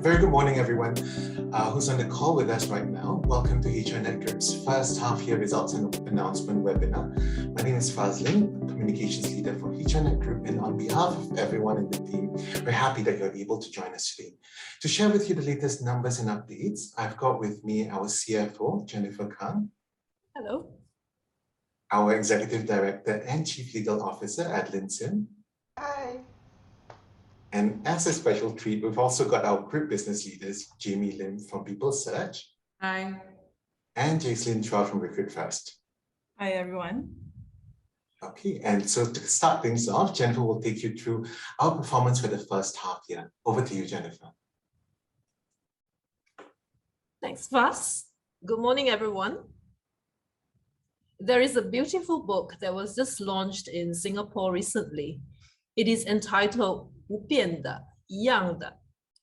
Very good morning, everyone who's on the call with us right now. Welcome to HRnetGroup's first half-year results and announcement webinar. My name is Fazlin, Communications Leader for HRnetGroup, and on behalf of everyone in the team, we're happy that you're able to join us today. To share with you the latest numbers and updates, I've got with me our CFO, Jennifer Kang. Hello. Our Executive Director and Chief Legal Officer, Adeline Sim. Hi. And as a special treat, we've also got our group business leaders, Jamie Lim from People Search. Hi. And Jaislyn Chua from Recruit First. Hi, everyone. Okay, and so to start things off, Jennifer will take you through our performance for the first half year. Over to you, Jennifer. Thanks, Faz. Good morning, everyone. There is a beautiful book that was just launched in Singapore recently. It is entitled 不变的,一样的,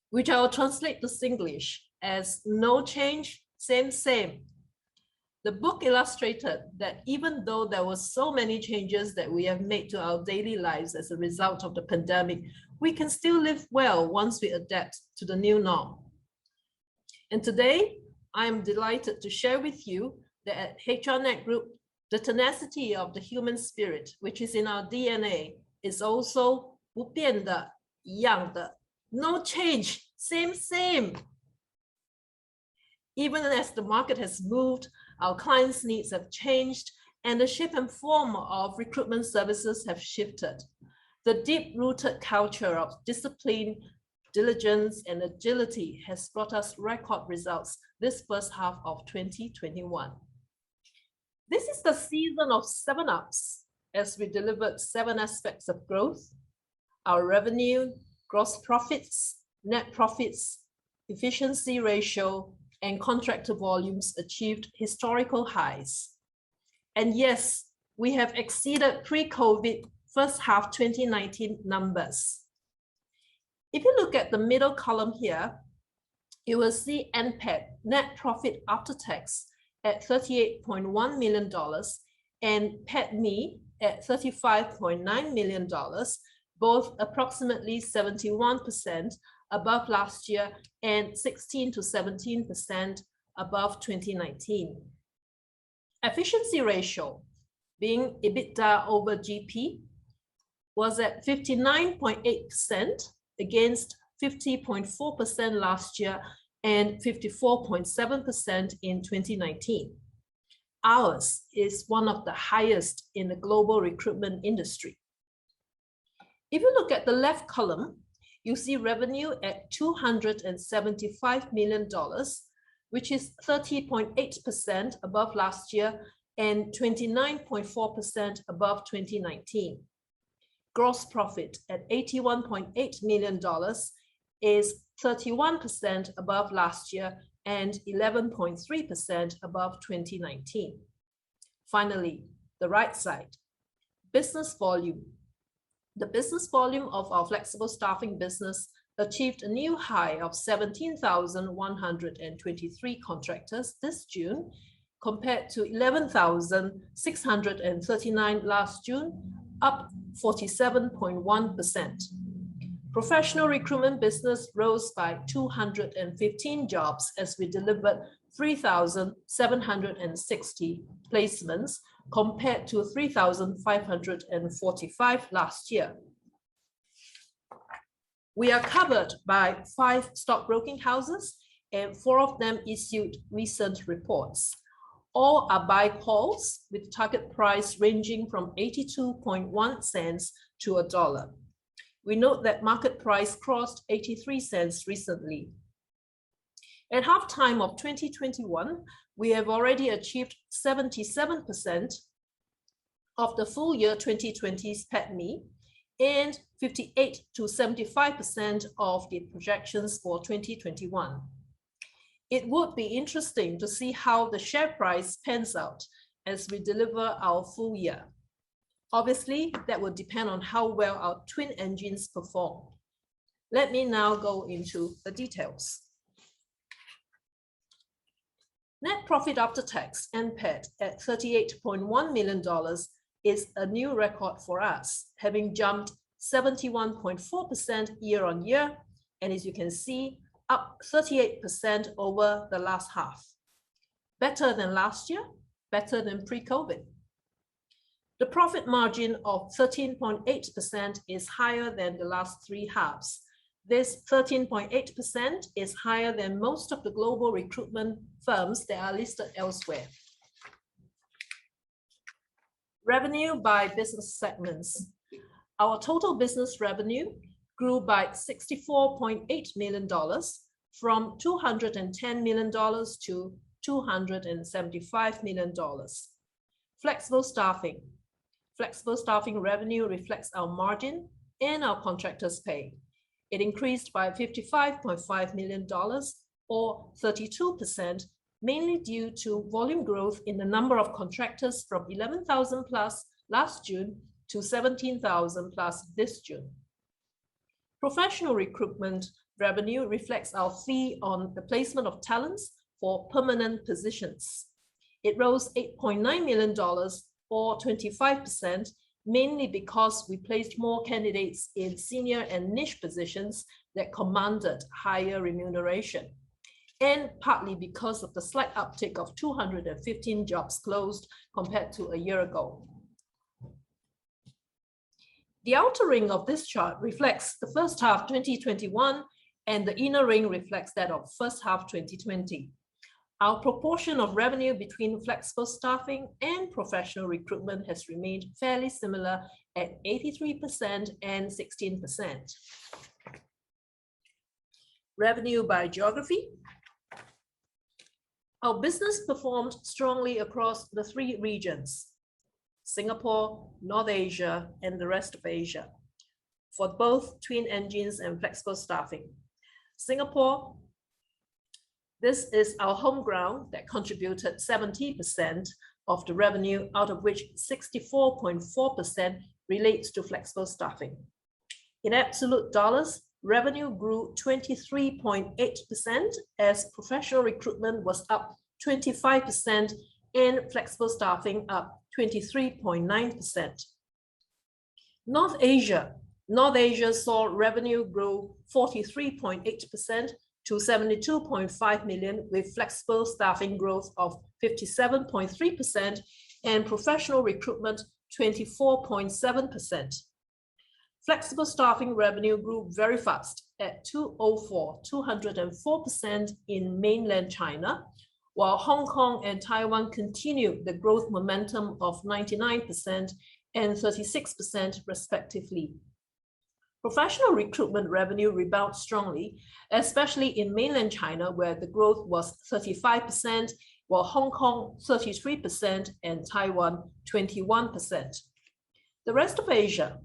which I will translate to Singlish as no change, same, same. The book illustrated that even though there were so many changes that we have made to our daily lives as a result of the pandemic, we can still live well once we adapt to the new norm. And today, I am delighted to share with you that at HRnetGroup, the tenacity of the human spirit, which is in our DNA, is also 不变的,一样的, no change, same, same. Even as the market has moved, our clients' needs have changed, and the shape and form of recruitment services have shifted. The deep-rooted culture of discipline, diligence, and agility has brought us record results this first half of 2021. This is the season of 7 ups, as we delivered 7 aspects of growth: our revenue, gross profits, net profits, efficiency ratio, and contractor volumes achieved historical highs. And yes, we have exceeded pre-COVID first half 2019 numbers. If you look at the middle column here, you will see NPAT, net profit after tax, at $38.1 million and PATMI at $35.9 million, both approximately 71% above last year and 16 to 17% above 2019. Efficiency ratio, being EBITDA over GP, was at 59.8% against 50.4% last year and 54.7% in 2019. Ours is one of the highest in the global recruitment industry. If you look at the left column, you see revenue at $275 million, which is 30.8% above last year and 29.4% above 2019. Gross profit at $81.8 million is 31% above last year and 11.3% above 2019. Finally, the right side, business volume. The business volume of our flexible staffing business achieved a new high of 17,123 contractors this June, compared to 11,639 last June, up 47.1%. Professional recruitment business rose by 215 jobs as we delivered 3,760 placements compared to 3,545 last year. We are covered by 5 stockbroking houses, and 4 of them issued recent reports. All are buy calls with target price ranging from 82.1 cents to $1. We note that market price crossed 83 cents recently. At halftime of 2021, we have already achieved 77% of the full year 2020's PATMI and 58 to 75% of the projections for 2021. It would be interesting to see how the share price pans out as we deliver our full year. Obviously, that will depend on how well our twin engines perform. Let me now go into the details. Net profit after tax, NPAT, at $38.1 million is a new record for us, having jumped 71.4% year on year. And as you can see, up 38% over the last half. Better than last year, better than pre-COVID. The profit margin of 13.8% is higher than the last three halves. This 13.8% is higher than most of the global recruitment firms that are listed elsewhere. Revenue by business segments. Our total business revenue grew by $64.8 million from $210 million to $275 million. Flexible staffing. Flexible staffing revenue reflects our margin and our contractors' pay. It increased by $55.5 million or 32%, mainly due to volume growth in the number of contractors from 11,000 plus last June to 17,000 plus this June. Professional recruitment revenue reflects our fee on the placement of talents for permanent positions. It rose $8.9 million or 25%, mainly because we placed more candidates in senior and niche positions that commanded higher remuneration, and partly because of the slight uptick of 215 jobs closed compared to a year ago. The outer ring of this chart reflects the first half 2021, and the inner ring reflects that of first half 2020. Our proportion of revenue between flexible staffing and professional recruitment has remained fairly similar at 83% and 16%. Revenue by geography. Our business performed strongly across the three regions: Singapore, North Asia, and the rest of Asia, for both twin engines and flexible staffing. Singapore, this is our home ground that contributed 70% of the revenue, out of which 64.4% relates to flexible staffing. In absolute dollars, revenue grew 23.8% as professional recruitment was up 25% and flexible staffing up 23.9%. North Asia saw revenue grow 43.8% to $72.5 million, with flexible staffing growth of 57.3% and professional recruitment 24.7%. Flexible staffing revenue grew very fast at 204% in mainland China, while Hong Kong and Taiwan continued the growth momentum of 99% and 36% respectively. Professional recruitment revenue rebounded strongly, especially in mainland China, where the growth was 35%, while Hong Kong 33% and Taiwan 21%. The rest of Asia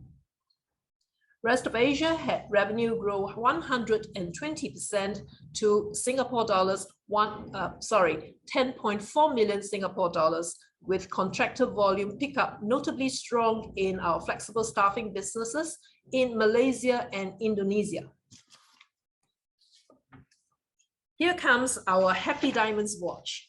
had revenue grow 120% to Singapore dollars 10.4 million Singapore dollars, with contractor volume pickup notably strong in our flexible staffing businesses in Malaysia and Indonesia. Here comes our Happy Diamonds watch.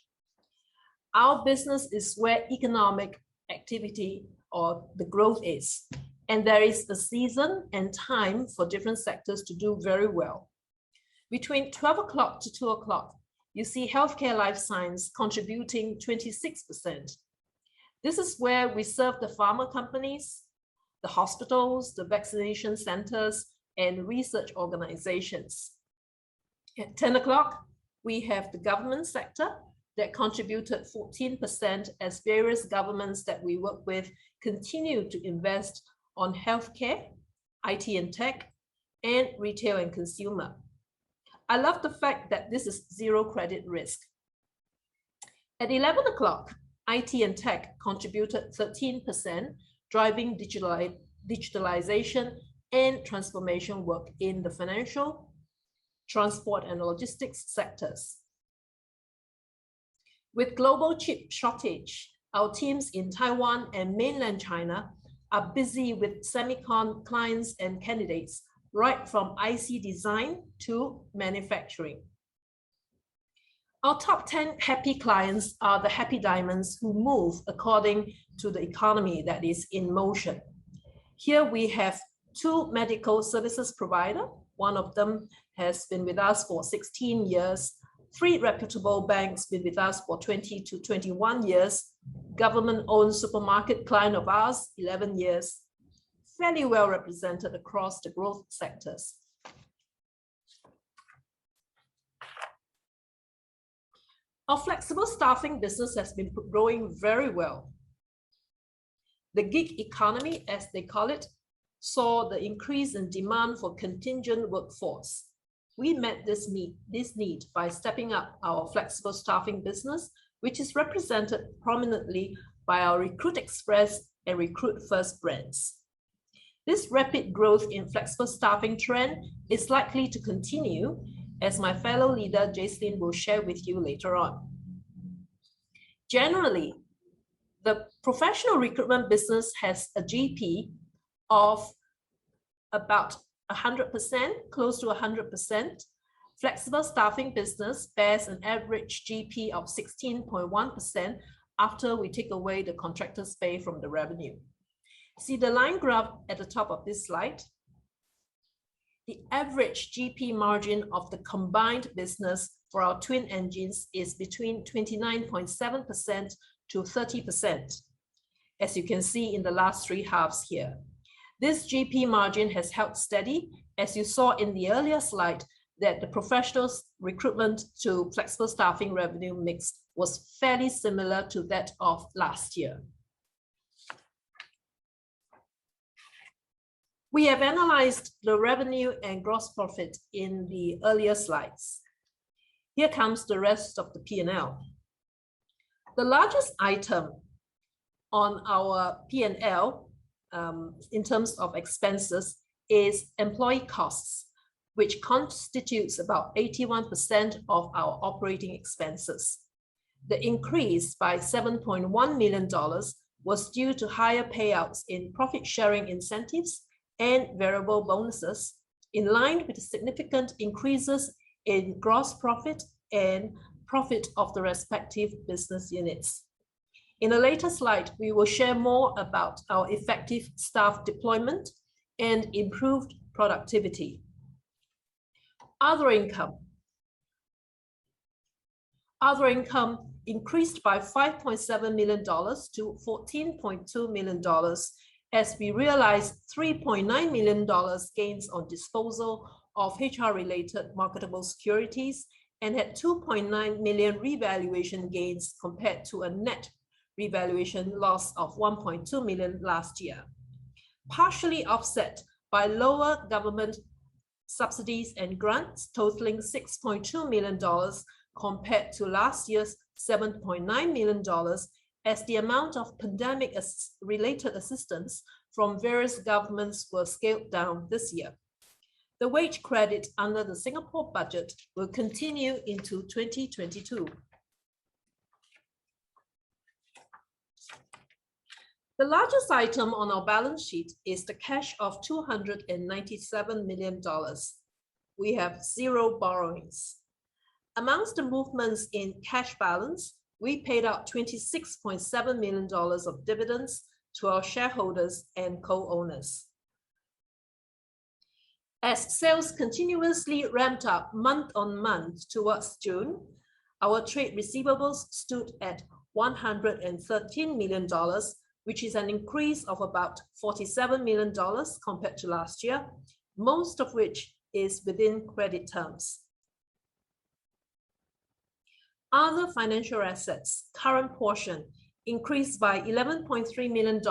Our business is where economic activity or the growth is, and there is a season and time for different sectors to do very well. Between 12 o'clock to 2 o'clock, you see healthcare life science contributing 26%. This is where we serve the pharma companies, the hospitals, the vaccination centers, and research organizations. At 10 o'clock, we have the government sector that contributed 14% as various governments that we work with continue to invest on healthcare, IT and tech, and retail and consumer. I love the fact that this is zero credit risk. At 11 o'clock, IT and tech contributed 13%, driving digitalization and transformation work in the financial, transport, and logistics sectors. With global chip shortage, our teams in Taiwan and mainland China are busy with semicon clients and candidates, right from IC design to manufacturing. Our top 10 happy clients are the happy diamonds who move according to the economy that is in motion. Here we have two medical services providers, One of them has been with us for 16 years. 3 reputable banks been with us for 20 to 21 years. Government-owned supermarket client of ours, 11 years. Fairly well represented across the growth sectors. Our flexible staffing business has been growing very well. The gig economy, as they call it, saw the increase in demand for contingent workforce. We met this need by stepping up our flexible staffing business, which is represented prominently by our Recruit Express and Recruit First brands. This rapid growth in flexible staffing trend is likely to continue, as my fellow leader, Jacelyn, will share with you later on. Generally, the professional recruitment business has a GP of about 100%, close to 100%. Flexible staffing business bears an average GP of 16.1% after we take away the contractor's pay from the revenue. See the line graph at the top of this slide. The average GP margin of the combined business for our twin engines is between 29.7% to 30%, as you can see in the last 3 halves here. This GP margin has held steady, as you saw in the earlier slide, that the professional recruitment to flexible staffing revenue mix was fairly similar to that of last year. We have analyzed the revenue and gross profit in the earlier slides. Here comes the rest of the P&L. The largest item on our P&L in terms of expenses is employee costs, which constitutes about 81% of our operating expenses. The increase by $7.1 million was due to higher payouts in profit sharing incentives and variable bonuses, in line with the significant increases in gross profit and profit of the respective business units. In a later slide, we will share more about our effective staff deployment and improved productivity. Other income increased by $5.7 million to $14.2 million as we realized $3.9 million gains on disposal of HR-related marketable securities and had $2.9 million revaluation gains compared to a net revaluation loss of $1.2 million last year, partially offset by lower government subsidies and grants totaling $6.2 million compared to last year's $7.9 million, as the amount of pandemic-related assistance from various governments were scaled down this year. The wage credit under the Singapore budget will continue into 2022. The largest item on our balance sheet is the cash of $297 million. We have 0 borrowings. Amongst the movements in cash balance, we paid out $26.7 million of dividends to our shareholders and co-owners. As sales continuously ramped up month on month towards June, our trade receivables stood at $113 million, which is an increase of about $47 million compared to last year, most of which is within credit terms. Other financial assets, current portion, increased by $11.3 million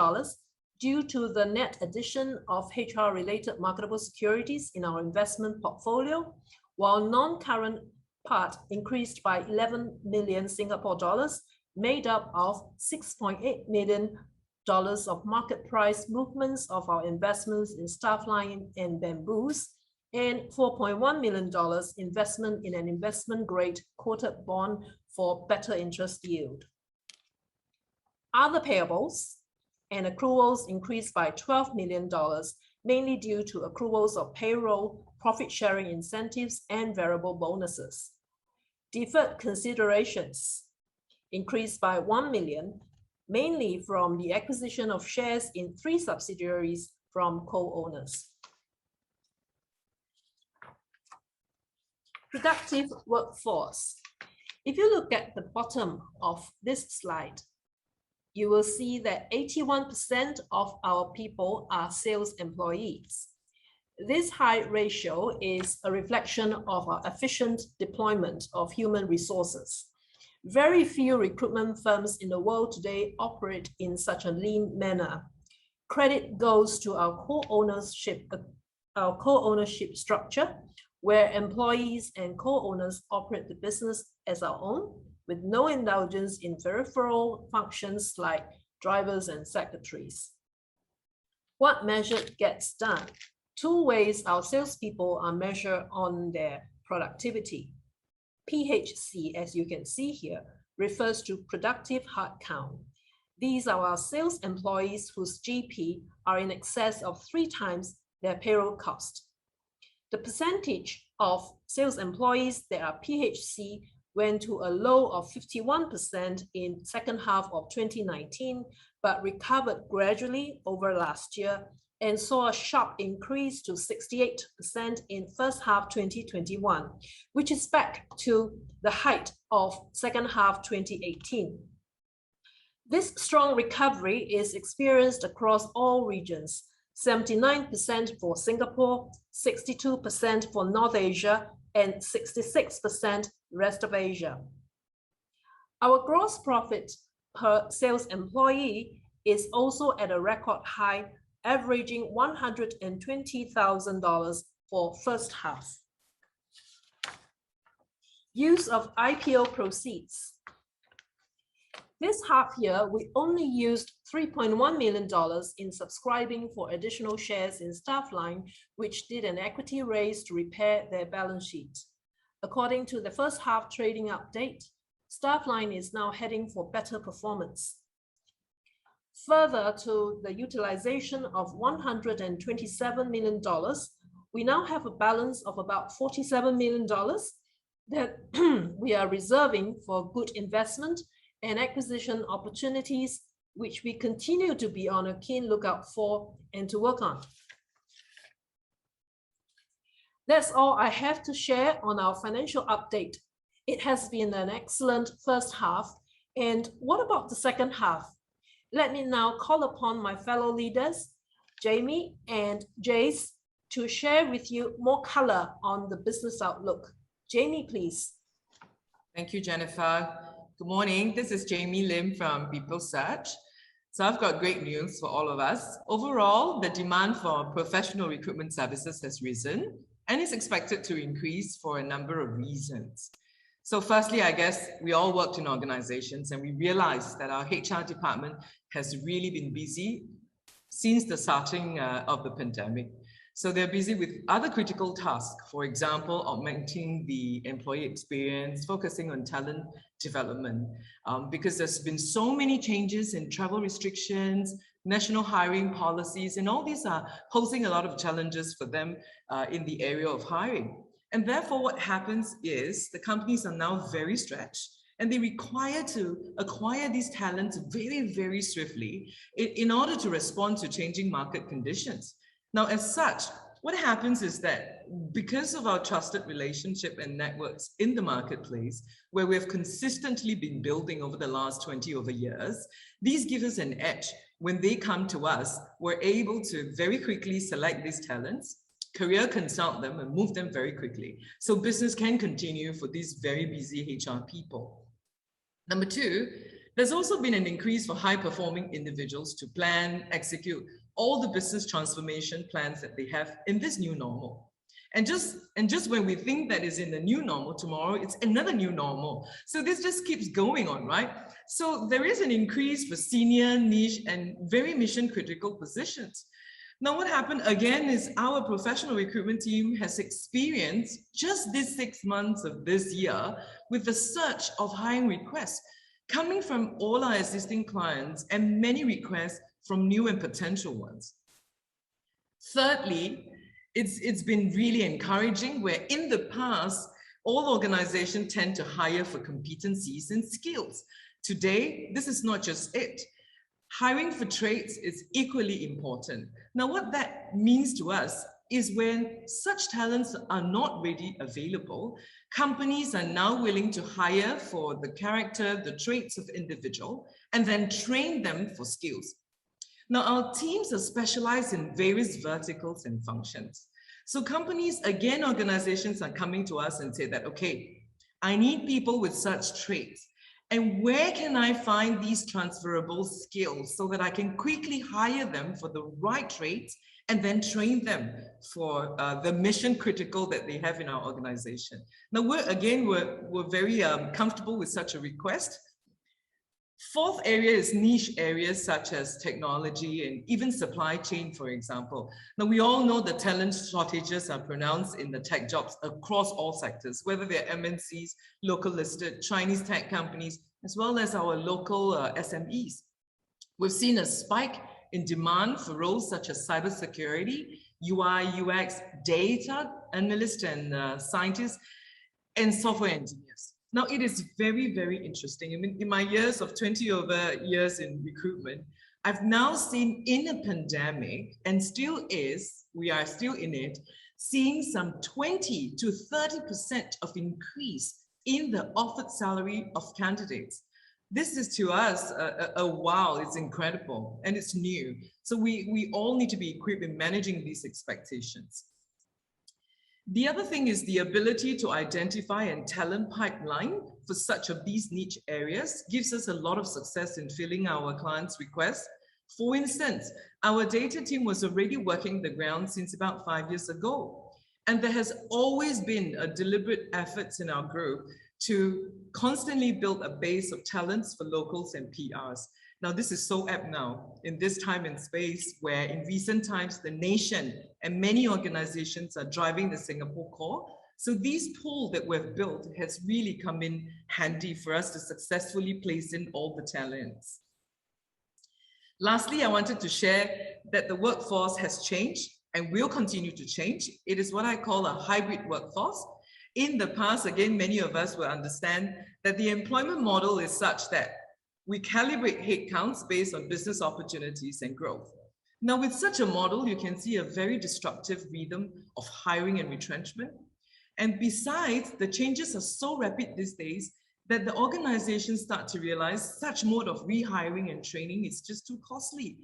due to the net addition of HR-related marketable securities in our investment portfolio, while non-current part increased by 11 million Singapore dollars, made up of $6.8 million of market price movements of our investments in Staffline and Bamboos, and $4.1 million investment in an investment-grade quoted bond for better interest yield. Other payables and accruals increased by $12 million, mainly due to accruals of payroll, profit-sharing incentives, and variable bonuses. Deferred considerations increased by $1 million, mainly from the acquisition of shares in 3 subsidiaries from co-owners. productive workforce. If you look at the bottom of this slide, you will see that 81% of our people are sales employees. This high ratio is a reflection of our efficient deployment of human resources. Very few recruitment firms in the world today operate in such a lean manner. Credit goes to our co-ownership structure, where employees and co-owners operate the business as our own, with no indulgence in peripheral functions like drivers and secretaries. What measure gets done? Two ways our salespeople are measured on their productivity. PHC, as you can see here, refers to productive heart count. These are our sales employees whose GP are in excess of 3 times their payroll cost. The percentage of sales employees that are PHC went to a low of 51% in second half of 2019, but recovered gradually over last year and saw a sharp increase to 68% in first half 2021, which is back to the height of second half 2018. This strong recovery is experienced across all regions, 79% for Singapore, 62% for North Asia, and 66% rest of Asia. Our gross profit per sales employee is also at a record high, averaging $120,000 for first half. Use of IPO proceeds. This half year, we only used $3.1 million in subscribing for additional shares in Staffline, which did an equity raise to repair their balance sheet. According to the first half trading update, Staffline is now heading for better performance. Further to the utilization of $127 million, we now have a balance of about $47 million that we are reserving for good investment and acquisition opportunities, which we continue to be on a keen lookout for and to work on. That's all I have to share on our financial update. It has been an excellent first half. And what about the second half? Let me now call upon my fellow leaders, Jamie and Jace, to share with you more color on the business outlook. Jamie, please. Thank you, Jennifer. Good morning. This is Jamie Lim from People Search. So I've got great news for all of us. Overall, the demand for professional recruitment services has risen and is expected to increase for a number of reasons. So firstly, I guess we all worked in organizations and we realized that our HR department has really been busy since the starting of the pandemic. So they're busy with other critical tasks, for example, augmenting the employee experience, focusing on talent development, because there's been so many changes in travel restrictions, national hiring policies, and all these are posing a lot of challenges for them in the area of hiring. And therefore, what happens is the companies are now very stretched and they require to acquire these talents very, very swiftly in order to respond to changing market conditions. Now, as such, what happens is that because of our trusted relationship and networks in the marketplace, where we have consistently been building over the last 20 over years, these give us an edge. When they come to us, we're able to very quickly select these talents, career consult them and move them very quickly. So business can continue for these very busy HR people. Number two, there's also been an increase for high-performing individuals to plan, execute all the business transformation plans that they have in this new normal. And just when we think that is in the new normal, tomorrow it's another new normal. So this just keeps going on, right? So there is an increase for senior, niche, and very mission-critical positions. Now, what happened again is our professional recruitment team has experienced just this 6 months of this year with the surge of hiring requests coming from all our existing clients and many requests from new and potential ones. Thirdly, it's been really encouraging where in the past, all organizations tend to hire for competencies and skills. Today, this is not just it. Hiring for traits is equally important. Now, what that means to us is when such talents are not readily available, companies are now willing to hire for the character, the traits of individual, and then train them for skills. Now, our teams are specialized in various verticals and functions. So companies, again, organizations are coming to us and say that, okay, I need people with such traits. And where can I find these transferable skills so that I can quickly hire them for the right traits and then train them for the mission critical that they have in our organization. Now, we're very comfortable with such a request. Fourth area is niche areas such as technology and even supply chain, for example. Now, we all know the talent shortages are pronounced in the tech jobs across all sectors, whether they're MNCs, local listed, Chinese tech companies, as well as our local SMEs. We've seen a spike in demand for roles such as cybersecurity, UI, UX, data analysts and scientists, and software engineers. Now, it is very, very interesting. I mean, in my years of 20 over years in recruitment, I've now seen in a pandemic, and still is, we are still in it, seeing some 20 to 30% of increase in the offered salary of candidates. This is to us a wow, it's incredible and it's new. So we all need to be equipped in managing these expectations. The other thing is the ability to identify and talent pipeline for such of these niche areas gives us a lot of success in filling our clients' requests. For instance, our data team was already working the ground since about 5 years ago. And there has always been a deliberate effort in our group to constantly build a base of talents for locals and PRs. Now, this is so apt now in this time and space where in recent times, the nation and many organizations are driving the Singapore core. So this pool that we've built has really come in handy for us to successfully place in all the talents. Lastly, I wanted to share that the workforce has changed and will continue to change. It is what I call a hybrid workforce. In the past, again, many of us will understand that the employment model is such that we calibrate headcounts based on business opportunities and growth. Now, with such a model, you can see a very disruptive rhythm of hiring and retrenchment. And besides, the changes are so rapid these days that the organizations start to realize such mode of rehiring and training is just too costly.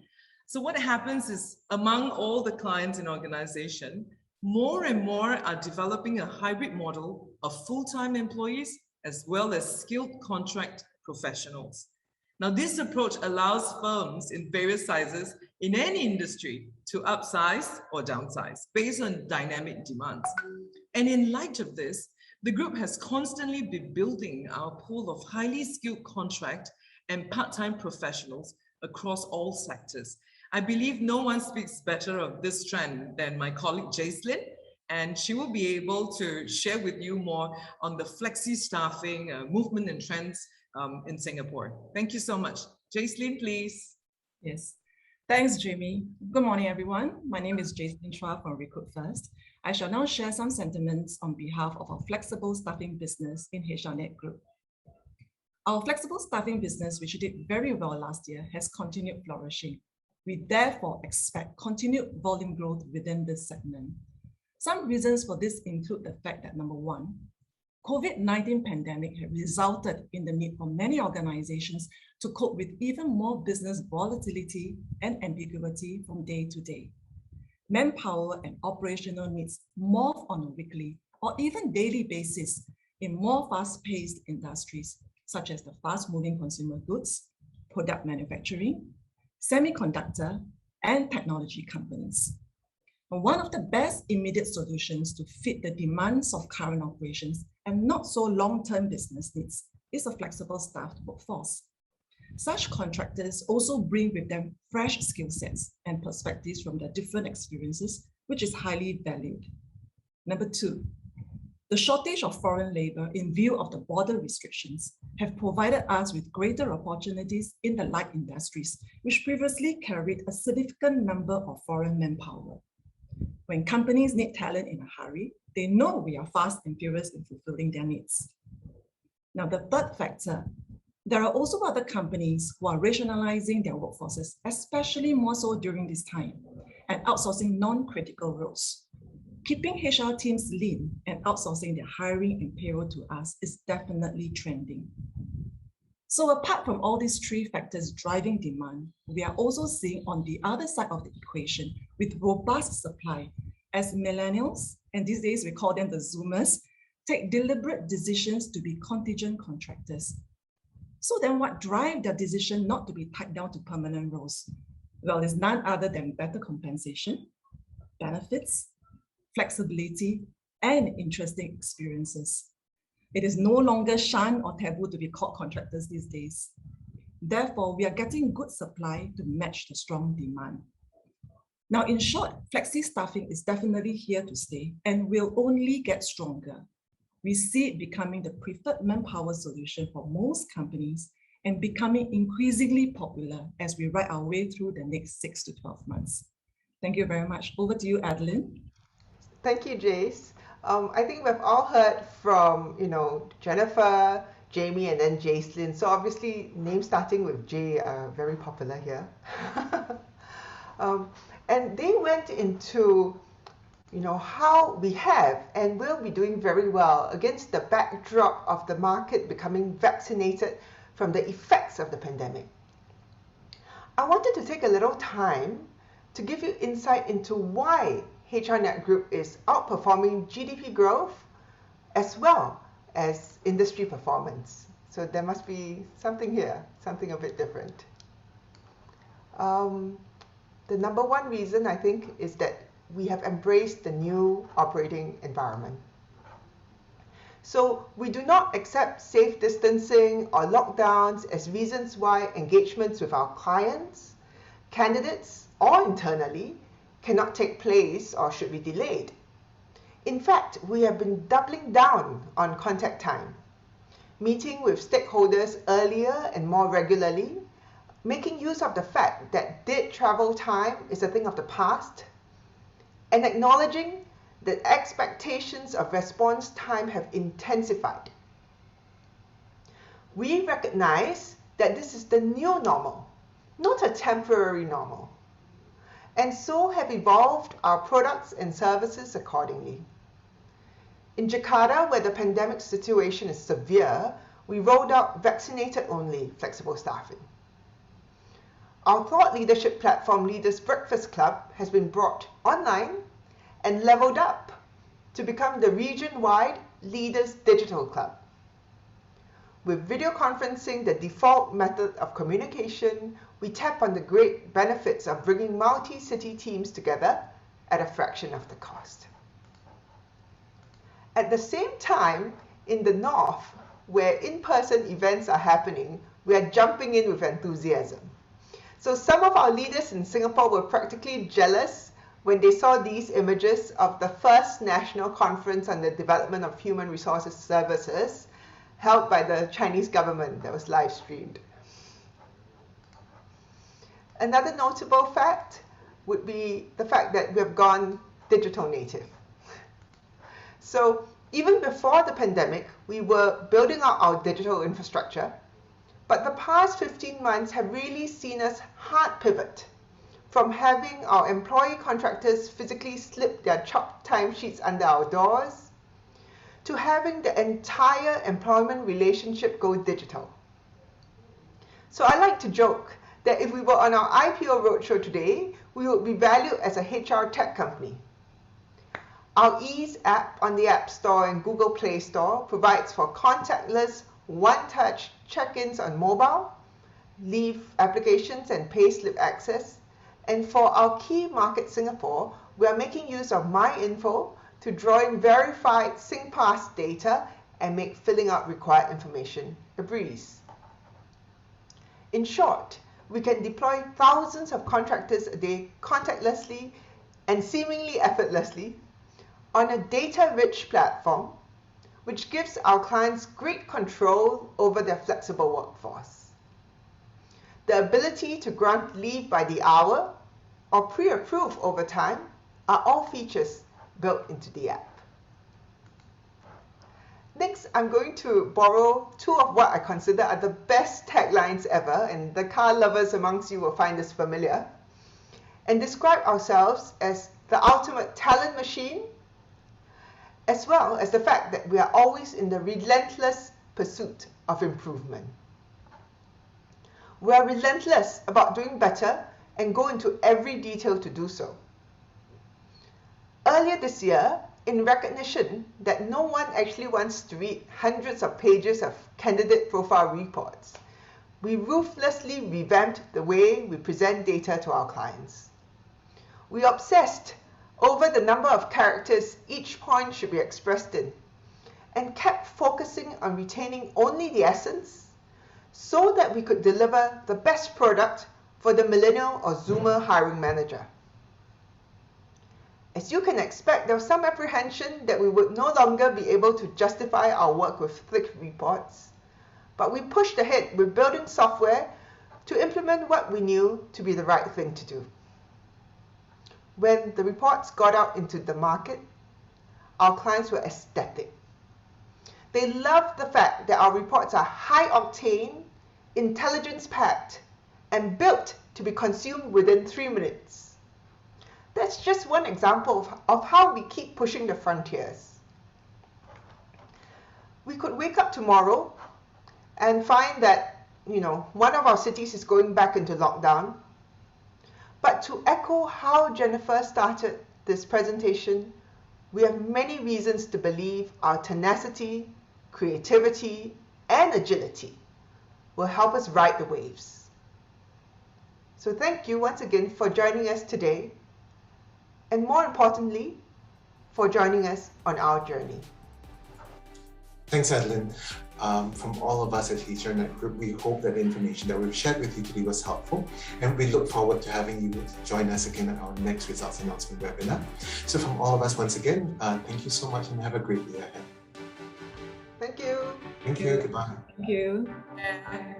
So what happens is among all the clients in organization, more and more are developing a hybrid model of full-time employees as well as skilled contract professionals. Now, this approach allows firms in various sizes in any industry to upsize or downsize based on dynamic demands. And in light of this, the group has constantly been building our pool of highly skilled contract and part-time professionals across all sectors. I believe no one speaks better of this trend than my colleague Jaislyn, and she will be able to share with you more on the flexi staffing movement and trends in Singapore. Thank you so much. Jaislyn, please. Yes, thanks, Jamie. Good morning, everyone. My name is Jaislyn Chua from Recruit First. I shall now share some sentiments on behalf of our flexible staffing business in HRnetGroup. Our flexible staffing business, which did very well last year, has continued flourishing. We therefore expect continued volume growth within this segment. Some reasons for this include the fact that, number one, COVID-19 pandemic has resulted in the need for many organizations to cope with even more business volatility and ambiguity from day to day. Manpower and operational needs morph on a weekly or even daily basis in more fast-paced industries, such as the fast-moving consumer goods, product manufacturing, semiconductor, and technology companies. And one of the best immediate solutions to fit the demands of current operations and not so long-term business needs is a flexible staffed workforce. Such contractors also bring with them fresh skill sets and perspectives from their different experiences, which is highly valued. Number two, the shortage of foreign labor in view of the border restrictions have provided us with greater opportunities in the light industries, which previously carried a significant number of foreign manpower. When companies need talent in a hurry, they know we are fast and furious in fulfilling their needs. Now, the third factor, there are also other companies who are rationalizing their workforces, especially more so during this time, and outsourcing non-critical roles. keeping HR teams lean and outsourcing their hiring and payroll to us is definitely trending. So apart from all these three factors driving demand, we are also seeing on the other side of the equation with robust supply as millennials, and these days we call them the Zoomers, take deliberate decisions to be contingent contractors. So then what drives their decision not to be tied down to permanent roles? Well, it's none other than better compensation, benefits, flexibility, and interesting experiences. It is no longer shunned or taboo to be called contractors these days. Therefore, we are getting good supply to match the strong demand. Now, in short, flexi staffing is definitely here to stay and will only get stronger. We see it becoming the preferred manpower solution for most companies and becoming increasingly popular as we ride our way through the next 6 to 12 months. Thank you very much. Over to you, Adeline. Thank you, Jace. I think we've all heard from, Jennifer, Jamie, and then Jacelyn. So obviously, names starting with J are very popular here. And they went into, how we have and will be doing very well against the backdrop of the market becoming vaccinated from the effects of the pandemic. I wanted to take a little time to give you insight into why HRnetGroup is outperforming GDP growth as well as industry performance. So there must be something here, something a bit different. The number one reason, I think, is that we have embraced the new operating environment. So we do not accept safe distancing or lockdowns as reasons why engagements with our clients, candidates, or internally cannot take place or should be delayed. In fact, we have been doubling down on contact time, meeting with stakeholders earlier and more regularly, making use of the fact that dead travel time is a thing of the past, and acknowledging that expectations of response time have intensified. We recognize that this is the new normal, not a temporary normal, and so have evolved our products and services accordingly. In Jakarta, where the pandemic situation is severe, we rolled out vaccinated-only flexible staffing. Our thought leadership platform, Leaders Breakfast Club, has been brought online and leveled up to become the region-wide Leaders Digital Club. With video conferencing the default method of communication, we tap on the great benefits of bringing multi-city teams together at a fraction of the cost. At the same time, in the north, where in-person events are happening, we are jumping in with enthusiasm. So some of our leaders in Singapore were practically jealous when they saw these images of the first national conference on the development of human resources services held by the Chinese government that was live streamed. Another notable fact would be the fact that we have gone digital native. So even before the pandemic, we were building out our digital infrastructure, but the past 15 months have really seen us hard pivot from having our employee contractors physically slip their chopped timesheets under our doors to having the entire employment relationship go digital. So I like to joke that if we were on our IPO roadshow today, we would be valued as a HR tech company. Our Ease app on the App Store and Google Play Store provides for contactless, one-touch check-ins on mobile, leave applications and payslip access. And for our key market, Singapore, we are making use of MyInfo to draw in verified SingPass data and make filling out required information a breeze. In short, we can deploy thousands of contractors a day contactlessly and seemingly effortlessly on a data-rich platform, which gives our clients great control over their flexible workforce. The ability to grant leave by the hour or pre-approve overtime are all features built into the app. Next, I'm going to borrow two of what I consider are the best taglines ever, and the car lovers amongst you will find this familiar, and describe ourselves as the ultimate talent machine as well as the fact that we are always in the relentless pursuit of improvement. We are relentless about doing better and go into every detail to do so. Earlier this year, in recognition that no one actually wants to read hundreds of pages of candidate profile reports, we ruthlessly revamped the way we present data to our clients. We obsessed over the number of characters each point should be expressed in, and kept focusing on retaining only the essence so that we could deliver the best product for the millennial or Zoomer hiring manager. As you can expect, there was some apprehension that we would no longer be able to justify our work with thick reports, but we pushed ahead with building software to implement what we knew to be the right thing to do. When the reports got out into the market, our clients were ecstatic. They loved the fact that our reports are high-octane, intelligence-packed, and built to be consumed within 3 minutes. That's just one example of how we keep pushing the frontiers. We could wake up tomorrow and find that, one of our cities is going back into lockdown. But to echo how Jennifer started this presentation, we have many reasons to believe our tenacity, creativity, and agility will help us ride the waves. So thank you once again for joining us today, and more importantly, for joining us on our journey. Thanks, Adeline. From all of us at HRnetGroup, we hope that the information that we've shared with you today was helpful, and we look forward to having you join us again at our next results announcement webinar. So from all of us, once again, thank you so much and have a great day ahead. Thank you. Thank you. Goodbye. Thank you. Yeah.